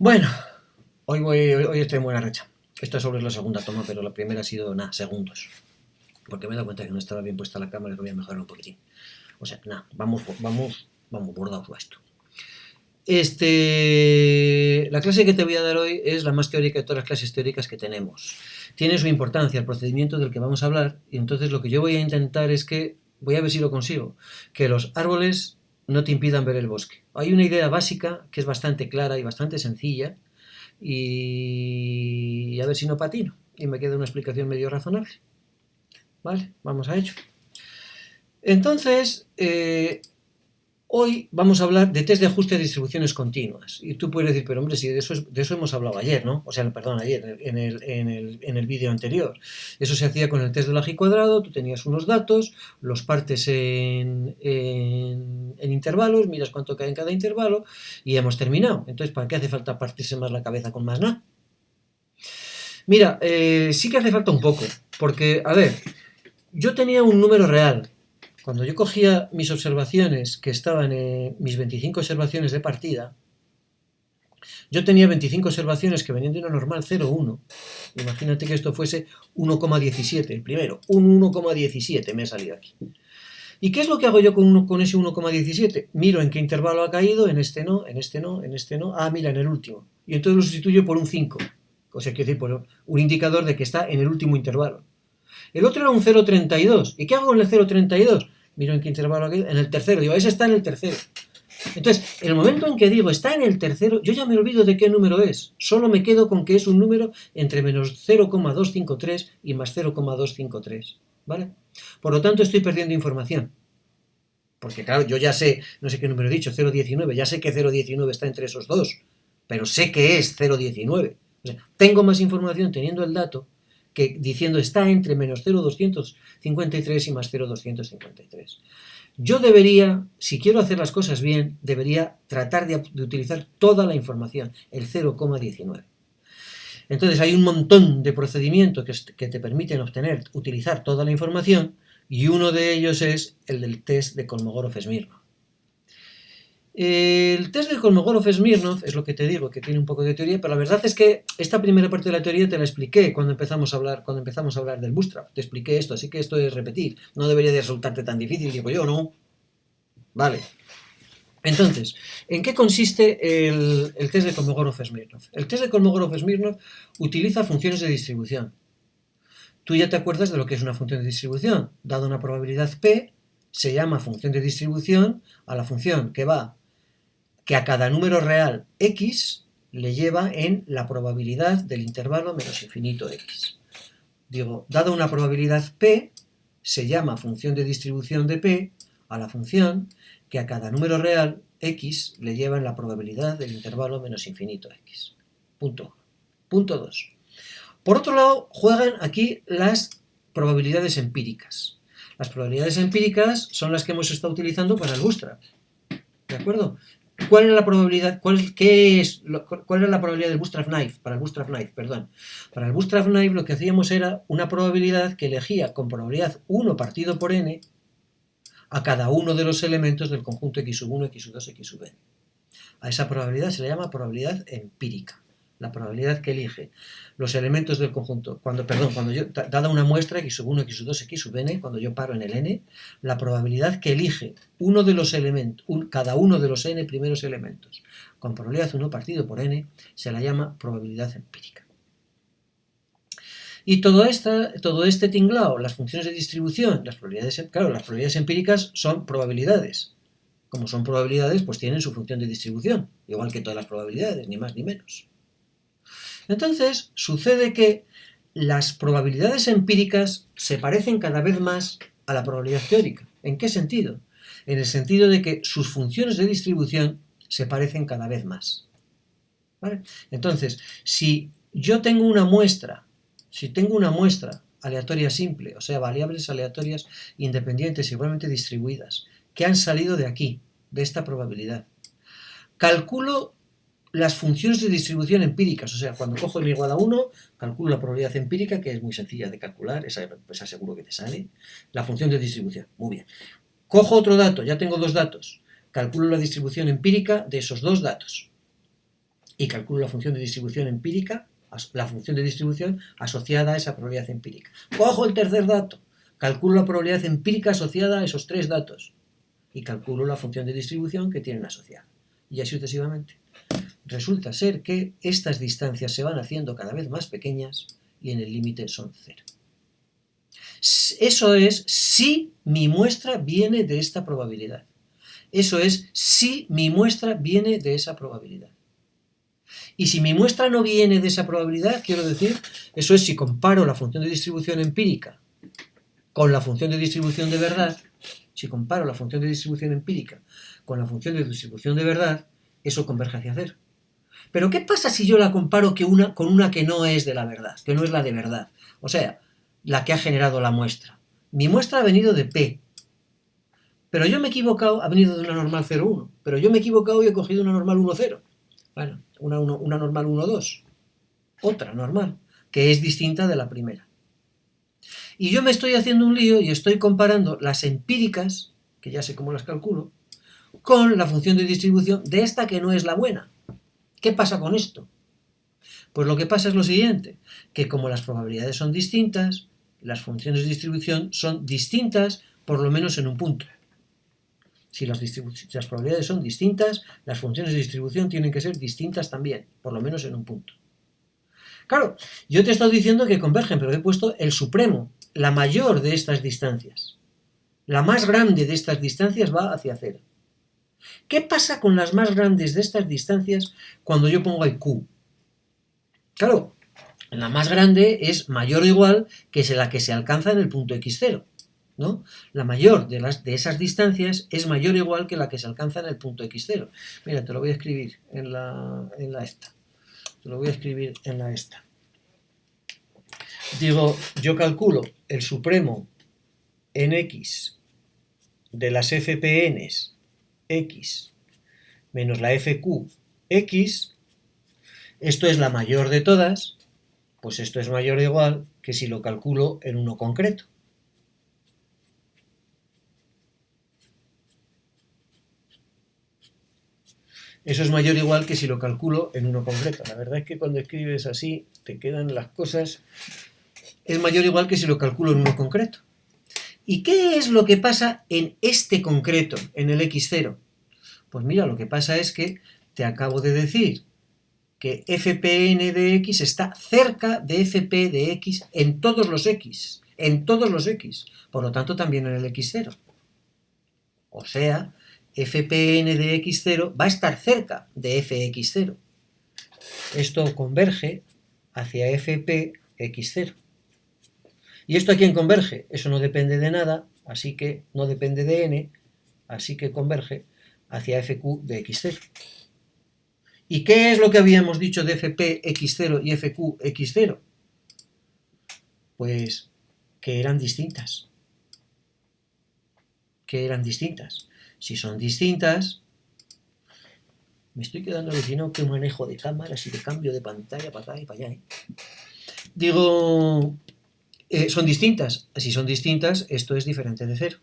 Bueno, hoy estoy en buena racha. Esta sobre la segunda toma, pero la primera ha sido, nada, segundos. Porque me he dado cuenta que no estaba bien puesta la cámara y lo voy a mejorar un poquitín. O sea, nada, vamos bordados a esto. La clase que te voy a dar hoy es la más teórica de todas las clases teóricas que tenemos. Tiene su importancia el procedimiento del que vamos a hablar, y entonces lo que yo voy a intentar es que, voy a ver si lo consigo, que los árboles no te impidan ver el bosque. Hay una idea básica que es bastante clara y bastante sencilla, y a ver si no patino y me queda una explicación medio razonable. Vale, vamos a ello. Entonces, hoy vamos a hablar de test de ajuste de distribuciones continuas. Y tú puedes decir, pero hombre, si de eso hemos hablado ayer, ¿no? O sea, perdón, ayer, en el vídeo anterior. Eso se hacía con el test del Agi cuadrado, tú tenías unos datos, los partes en intervalos, miras cuánto cae en cada intervalo y hemos terminado. Entonces, ¿para qué hace falta partirse más la cabeza con más nada? Mira, sí que hace falta un poco, porque, a ver, yo tenía un número real. Cuando yo cogía mis observaciones, que estaban en mis 25 observaciones de partida, yo tenía 25 observaciones que venían de una normal 0,1. Imagínate que esto fuese 1,17, el primero, un 1,17 me ha salido aquí. ¿Y qué es lo que hago yo con ese 1,17? Miro en qué intervalo ha caído, en este no, en este no, en este no. Ah, mira, en el último. Y entonces lo sustituyo por un 5. O sea, quiero decir, por un indicador de que está en el último intervalo. El otro era un 0,32. ¿Y qué hago con el 0,32? Miro en qué intervalo ha caído. En el tercero. Digo, ese está en el tercero. Entonces, el momento en que digo está en el tercero, yo ya me olvido de qué número es. Solo me quedo con que es un número entre menos 0,253 y más 0,253. ¿Vale? Por lo tanto, estoy perdiendo información. Porque claro, yo ya sé, no sé qué número he dicho, 0,19, ya sé que 0,19 está entre esos dos, pero sé que es 0,19. O sea, tengo más información teniendo el dato que diciendo está entre menos 0,253 y más 0,253. Yo debería, si quiero hacer las cosas bien, debería tratar de utilizar toda la información, el 0,19. Entonces hay un montón de procedimientos que te permiten utilizar toda la información, y uno de ellos es el del test de Kolmogorov-Smirnov. El test de Kolmogorov-Smirnov es lo que te digo, que tiene un poco de teoría, pero la verdad es que esta primera parte de la teoría te la expliqué cuando empezamos a hablar del bootstrap. Te expliqué esto, así que esto es repetir. No debería de resultarte tan difícil, digo yo, ¿no? Vale. Entonces, ¿en qué consiste el test de Kolmogorov-Smirnov? El test de Kolmogorov-Smirnov utiliza funciones de distribución. Tú ya te acuerdas de lo que es una función de distribución. Dada una probabilidad P, se llama función de distribución a la función que a cada número real X le lleva en la probabilidad del intervalo menos infinito X. Digo, dada una probabilidad P, se llama función de distribución de P a la función que a cada número real X le lleva en la probabilidad del intervalo menos infinito X. Punto 1. Punto 2. Por otro lado, juegan aquí las probabilidades empíricas. Las probabilidades empíricas son las que hemos estado utilizando para el bootstrap. ¿De acuerdo? ¿Cuál es la probabilidad? ¿Cuál es la probabilidad del bootstrap knife? Para el bootstrap knife, perdón. Para el bootstrap knife lo que hacíamos era una probabilidad que elegía con probabilidad 1 partido por n a cada uno de los elementos del conjunto x1, x2, x n. A esa probabilidad se le llama probabilidad empírica. La probabilidad que elige los elementos del conjunto. Dada una muestra x1, x2, xn, cuando yo paro en el n, la probabilidad que elige uno de los elementos, cada uno de los n primeros elementos, con probabilidad 1 partido por n, se la llama probabilidad empírica. Y todo este tinglao, las funciones de distribución, las probabilidades empíricas son probabilidades. Como son probabilidades, pues tienen su función de distribución, igual que todas las probabilidades, ni más ni menos. Entonces, sucede que las probabilidades empíricas se parecen cada vez más a la probabilidad teórica. ¿En qué sentido? En el sentido de que sus funciones de distribución se parecen cada vez más. ¿Vale? Entonces, si tengo una muestra aleatoria simple, o sea, variables aleatorias independientes igualmente distribuidas, que han salido de aquí, de esta probabilidad, calculo las funciones de distribución empíricas, o sea, cuando cojo m igual a 1, calculo la probabilidad empírica, que es muy sencilla de calcular, esa seguro que te sale, la función de distribución, muy bien. Cojo otro dato, ya tengo dos datos, calculo la distribución empírica de esos dos datos. y calculo la función de distribución empírica, la función de distribución asociada a esa probabilidad empírica. Cojo el tercer dato, calculo la probabilidad empírica asociada a esos tres datos y calculo la función de distribución que tienen asociada. Y así sucesivamente. Resulta ser que estas distancias se van haciendo cada vez más pequeñas y en el límite son cero. Eso es si mi muestra viene de esta probabilidad. Eso es si mi muestra viene de esa probabilidad. Y si mi muestra no viene de esa probabilidad, quiero decir, eso es si comparo la función de distribución empírica con la función de distribución de verdad, si comparo la función de distribución empírica con la función de distribución de verdad, eso converge hacia cero. Pero ¿qué pasa si yo la comparo con una que no es de la verdad, que no es la de verdad? O sea, la que ha generado la muestra. Mi muestra ha venido de P, pero yo me he equivocado, ha venido de una normal 0,1, pero yo me he equivocado y he cogido una normal 1,0. Bueno, una normal 1,2, otra normal, que es distinta de la primera. Y yo me estoy haciendo un lío y estoy comparando las empíricas, que ya sé cómo las calculo, con la función de distribución de esta que no es la buena. ¿Qué pasa con esto? Pues lo que pasa es lo siguiente, que como las probabilidades son distintas, las funciones de distribución son distintas por lo menos en un punto. Si las probabilidades son distintas, las funciones de distribución tienen que ser distintas también, por lo menos en un punto. Claro, yo te he estado diciendo que convergen, pero he puesto el supremo, la mayor de estas distancias. La más grande de estas distancias va hacia cero. ¿Qué pasa con las más grandes de estas distancias cuando yo pongo ahí Q? Claro, la más grande es mayor o igual que la que se alcanza en el punto x0, ¿no? La mayor de esas distancias es mayor o igual que la que se alcanza en el punto x0. Mira, te lo voy a escribir en la esta. Te lo voy a escribir en la esta. Digo, yo calculo el supremo en x de las FPNs x menos la FQ x. Esto es la mayor de todas, pues esto es mayor o igual que si lo calculo en uno concreto. Eso es mayor o igual que si lo calculo en uno concreto. La verdad es que cuando escribes así te quedan las cosas. Es mayor o igual que si lo calculo en uno concreto. ¿Y qué es lo que pasa en este concreto, en el x0? Pues mira, lo que pasa es que te acabo de decir que Fpn de x está cerca de Fp de x en todos los x, por lo tanto también en el x0. O sea, Fpn de x0 va a estar cerca de Fx0. Esto converge hacia Fpx0. ¿Y esto a quién converge? Eso no depende de nada, así que no depende de n, así que converge hacia Fq de x0. ¿Y qué es lo que habíamos dicho de Fpx0 y Fqx0? Pues que eran distintas. Si son distintas, me estoy quedando alucinado qué manejo de cámaras y de cambio de pantalla para acá y para allá. Digo, son distintas. Si son distintas, esto es diferente de cero.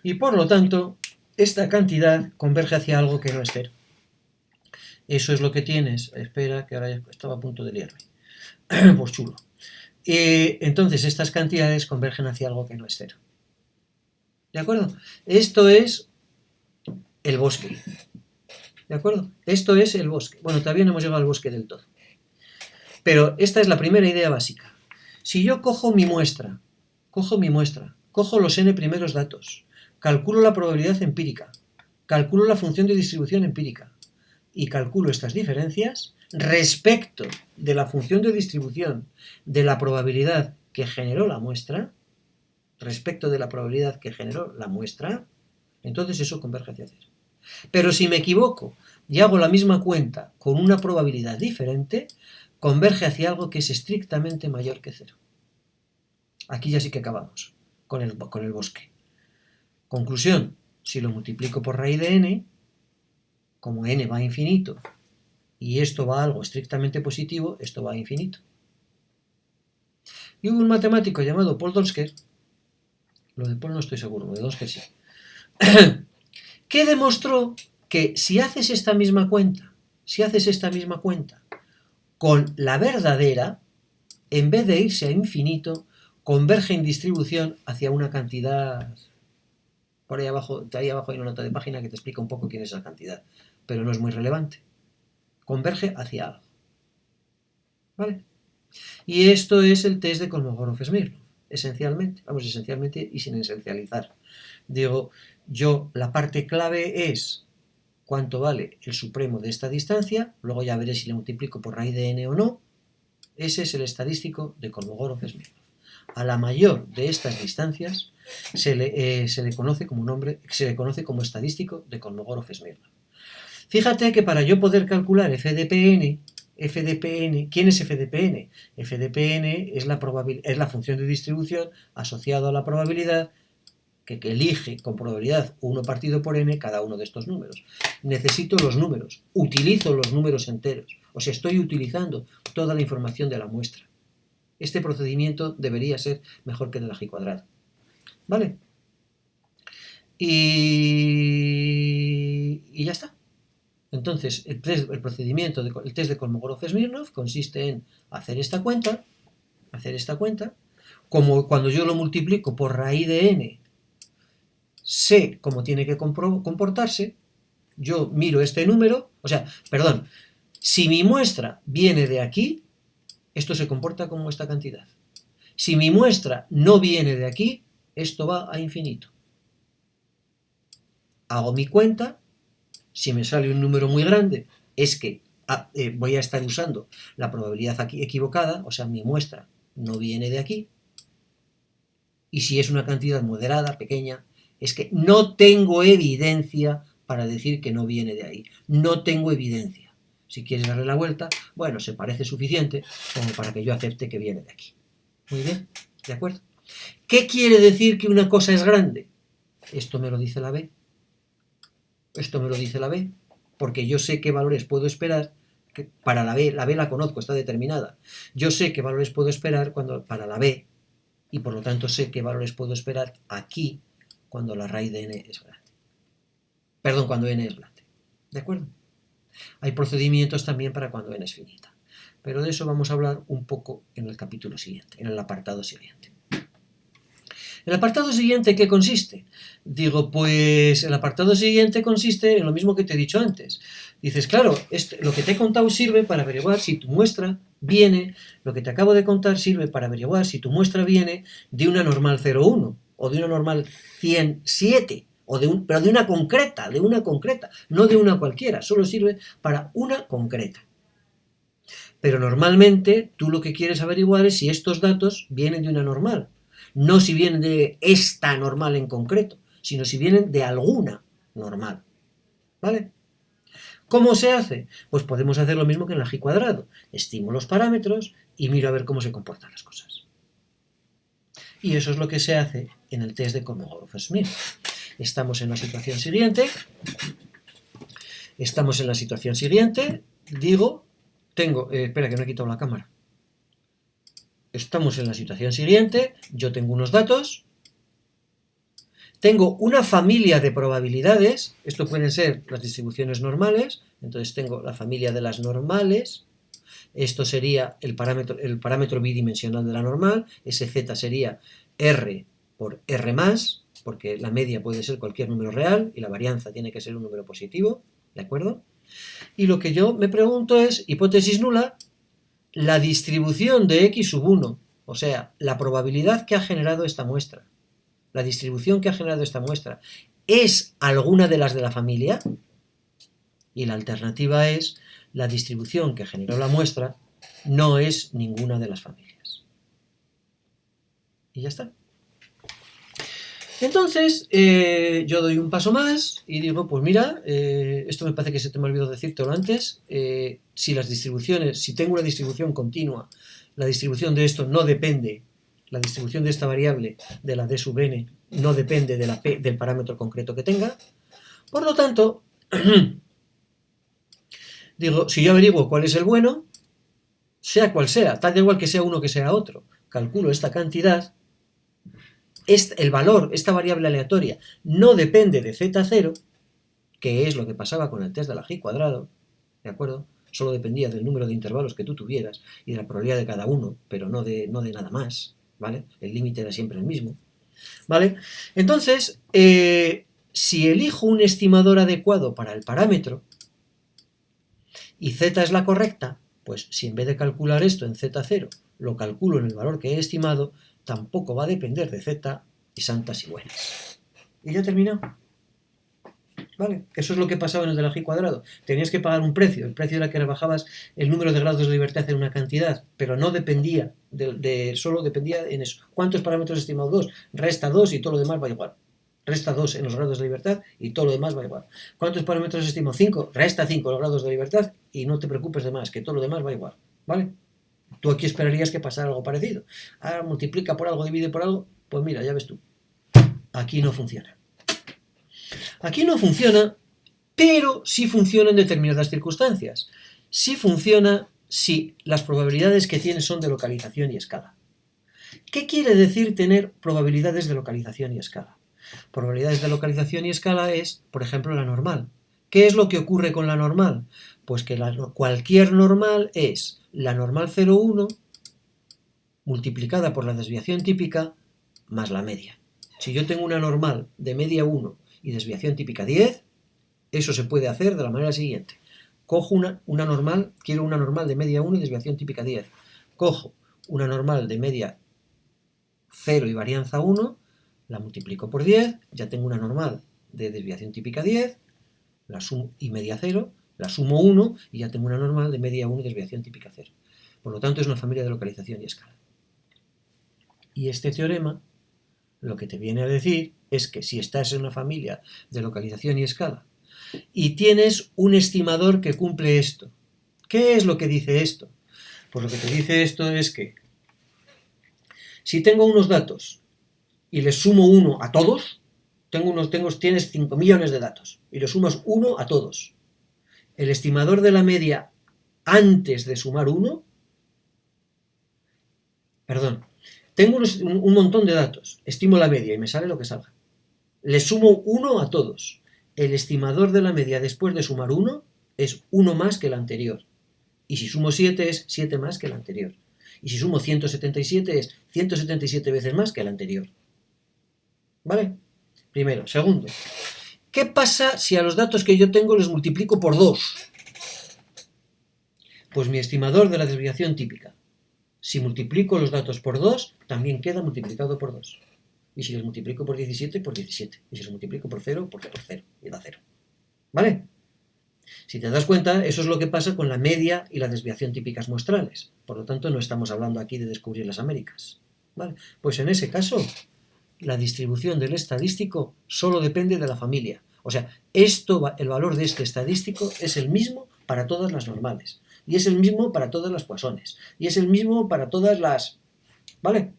Y por lo tanto, esta cantidad converge hacia algo que no es cero. Eso es lo que tienes. Espera, que ahora ya estaba a punto de liarme. Pues chulo. Entonces, estas cantidades convergen hacia algo que no es cero. ¿De acuerdo? Esto es el bosque. ¿De acuerdo? Esto es el bosque. Bueno, todavía no hemos llegado al bosque del todo. Pero esta es la primera idea básica. Si yo cojo mi muestra, cojo los n primeros datos, calculo la probabilidad empírica, calculo la función de distribución empírica y calculo estas diferencias respecto de la función de distribución de la probabilidad que generó la muestra, entonces eso converge hacia cero. Pero si me equivoco y hago la misma cuenta con una probabilidad diferente, converge hacia algo que es estrictamente mayor que cero. Aquí ya sí que acabamos con el bosque. Conclusión, si lo multiplico por raíz de n, como n va a infinito y esto va a algo estrictamente positivo, esto va a infinito. Y hubo un matemático llamado Paul Dolsker, lo de Paul no estoy seguro, lo de Dolsker sí, que demostró que si haces esta misma cuenta, con la verdadera, en vez de irse a infinito, converge en distribución hacia una cantidad. Por ahí abajo hay una nota de página que te explica un poco quién es esa cantidad, pero no es muy relevante. Converge hacia algo. ¿Vale? Y esto es el test de Kolmogorov-Smirnov, esencialmente y sin esencializar. Digo, la parte clave es cuánto vale el supremo de esta distancia, luego ya veré si le multiplico por raíz de n o no. Ese es el estadístico de Kolmogorov-Smirnov. A la mayor de estas distancias se le conoce como estadístico de Kolmogorov-Smirnov. Fíjate que para yo poder calcular f de Pn, ¿quién es f de Pn? F de Pn es la función de distribución asociada a la probabilidad que elige con probabilidad 1 partido por n cada uno de estos números. Necesito los números, utilizo los números enteros, o sea, estoy utilizando toda la información de la muestra. Este procedimiento debería ser mejor que el de la G cuadrado. ¿Vale? Y ya está. Entonces, el test de Kolmogorov-Smirnov consiste en hacer esta cuenta, como cuando yo lo multiplico por raíz de n, sé cómo tiene que comportarse, yo miro este número, si mi muestra viene de aquí, esto se comporta como esta cantidad. Si mi muestra no viene de aquí, esto va a infinito. Hago mi cuenta, si me sale un número muy grande, es que voy a estar usando la probabilidad aquí equivocada, o sea, mi muestra no viene de aquí. Y si es una cantidad moderada, pequeña, es que no tengo evidencia para decir que no viene de ahí. No tengo evidencia. Si quieres darle la vuelta, bueno, se parece suficiente como para que yo acepte que viene de aquí. Muy bien, ¿de acuerdo? ¿Qué quiere decir que una cosa es grande? Esto me lo dice la B. Porque yo sé qué valores puedo esperar. Para la B la conozco, está determinada. Yo sé qué valores puedo esperar para la B, y por lo tanto sé qué valores puedo esperar aquí cuando la raíz de n es grande. Perdón, cuando n es grande. ¿De acuerdo? Hay procedimientos también para cuando n es finita. Pero de eso vamos a hablar un poco en el capítulo siguiente, en el apartado siguiente. ¿El apartado siguiente qué consiste? Digo, pues el apartado siguiente consiste en lo mismo que te he dicho antes. Dices, claro, lo que te he contado sirve para averiguar si tu muestra viene, lo que te acabo de contar sirve para averiguar si tu muestra viene de una normal 0,1 o de una normal 107, pero de una concreta, no de una cualquiera, solo sirve para una concreta. Pero normalmente tú lo que quieres averiguar es si estos datos vienen de una normal. No si vienen de esta normal en concreto, sino si vienen de alguna normal. ¿Vale? ¿Cómo se hace? Pues podemos hacer lo mismo que en la G cuadrado. Estimo los parámetros y miro a ver cómo se comportan las cosas. Y eso es lo que se hace en el test de Kolmogorov-Smirnov. Estamos en la situación siguiente. Digo, espera que no he quitado la cámara. Estamos en la situación siguiente, yo tengo unos datos, tengo una familia de probabilidades, esto pueden ser las distribuciones normales, entonces tengo la familia de las normales, esto sería el parámetro bidimensional de la normal, ese z sería r por r más, porque la media puede ser cualquier número real y la varianza tiene que ser un número positivo, ¿de acuerdo? Y lo que yo me pregunto es, hipótesis nula, la distribución de x sub 1, o sea, la probabilidad que ha generado esta muestra, la distribución que ha generado esta muestra, ¿es alguna de las de la familia? Y la alternativa es, la distribución que generó la muestra no es ninguna de las familias. Y ya está. Entonces, yo doy un paso más y digo, pues mira, esto me parece que se te me olvidó decírtelo antes, si tengo una distribución continua, la distribución de esto no depende, la distribución de esta variable, de la d sub n, no depende del parámetro concreto que tenga. Por lo tanto, digo, si yo averiguo cuál es el bueno, sea cual sea, tal igual que sea uno que sea otro, calculo esta cantidad, el valor, esta variable aleatoria, no depende de z0, que es lo que pasaba con el test de la G cuadrado, ¿de acuerdo? Solo dependía del número de intervalos que tú tuvieras y de la probabilidad de cada uno, pero no de nada más, ¿vale? El límite era siempre el mismo, ¿vale? Entonces, si elijo un estimador adecuado para el parámetro y z es la correcta, pues si en vez de calcular esto en z0 lo calculo en el valor que he estimado, tampoco va a depender de z y santas y buenas. Y ya he terminado. ¿Vale? Eso es lo que pasaba en el de la G cuadrado. Tenías que pagar un precio. El precio era que rebajabas el número de grados de libertad en una cantidad, pero no dependía solo dependía en eso. ¿Cuántos parámetros estimado? 2. Resta 2 y todo lo demás va igual. Resta 2 en los grados de libertad y todo lo demás va igual. ¿Cuántos parámetros estimado? 5. Resta 5 en los grados de libertad y no te preocupes de más, que todo lo demás va igual. ¿Vale? Tú aquí esperarías que pasara algo parecido. Ahora multiplica por algo, divide por algo. Pues mira, ya ves tú. Aquí no funciona. Aquí no funciona, pero sí funciona en determinadas circunstancias. Sí funciona si las probabilidades que tienes son de localización y escala. ¿Qué quiere decir tener probabilidades de localización y escala? Probabilidades de localización y escala es, por ejemplo, la normal. ¿Qué es lo que ocurre con la normal? Pues que cualquier normal es la normal 0,1 multiplicada por la desviación típica más la media. Si yo tengo una normal de media 1 y desviación típica 10, eso se puede hacer de la manera siguiente. Cojo una normal, quiero una normal de media 1 y desviación típica 10. Cojo una normal de media 0 y varianza 1, la multiplico por 10, ya tengo una normal de desviación típica 10, la sumo, y media 0, la sumo 1 y ya tengo una normal de media 1 y desviación típica 0. Por lo tanto, es una familia de localización y escala. Y este teorema lo que te viene a decir es que si estás en una familia de localización y escala y tienes un estimador que cumple esto, ¿qué es lo que dice esto? Pues lo que te dice esto es que si tengo unos datos y les sumo 1 a todos, tienes 5 millones de datos y le sumas 1 a todos. El estimador de la media antes de sumar 1, perdón, tengo un montón de datos, estimo la media y me sale lo que salga. Le sumo 1 a todos. El estimador de la media después de sumar 1 es 1 más que el anterior. Y si sumo 7 es 7 más que el anterior. Y si sumo 177 es 177 veces más que el anterior. ¿Vale? Primero. Segundo, ¿qué pasa si a los datos que yo tengo les multiplico por 2? Pues mi estimador de la desviación típica, si multiplico los datos por 2, también queda multiplicado por 2. Y si los multiplico por 17, por 17. Y si los multiplico por 0, por 0. Y da 0. ¿Vale? Si te das cuenta, eso es lo que pasa con la media y la desviación típicas muestrales. Por lo tanto, no estamos hablando aquí de descubrir las Américas. ¿Vale? Pues en ese caso, la distribución del estadístico solo depende de la familia. O sea, el valor de este estadístico es el mismo para todas las normales. Y es el mismo para todas las Poissones. Y es el mismo para todas las... ¿Vale?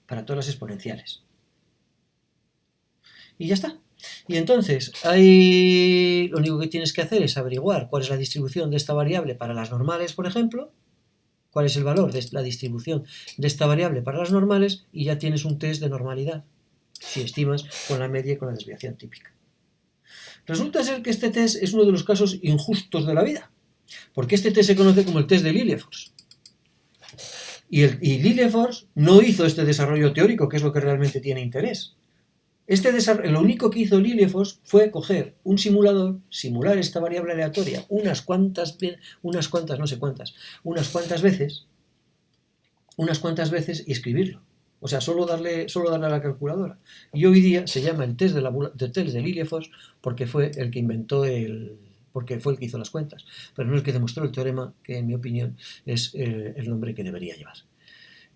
Para todas las exponenciales. Y ya está. Y entonces, lo único que tienes que hacer es averiguar cuál es la distribución de esta variable para las normales, por ejemplo, cuál es el valor de la distribución de esta variable para las normales, y ya tienes un test de normalidad, si estimas con la media y con la desviación típica. Resulta ser que este test es uno de los casos injustos de la vida, porque este test se conoce como el test de Lilliefors. Y Lilliefors no hizo este desarrollo teórico, que es lo que realmente tiene interés. Lo único que hizo Lilliefors fue coger un simulador, simular esta variable aleatoria unas cuantas veces y escribirlo. O sea, solo darle a la calculadora. Y hoy día se llama el test de Lilliefors porque fue el que inventó porque fue el que hizo las cuentas, pero no el que demostró el teorema, que en mi opinión es el nombre que debería llevar.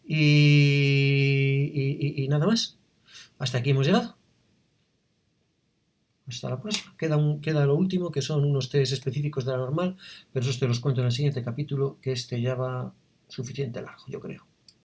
Y nada más. Hasta aquí hemos llegado. Hasta la próxima. Queda lo último, que son unos test específicos de la normal, pero eso te los cuento en el siguiente capítulo, que este ya va suficiente largo, yo creo.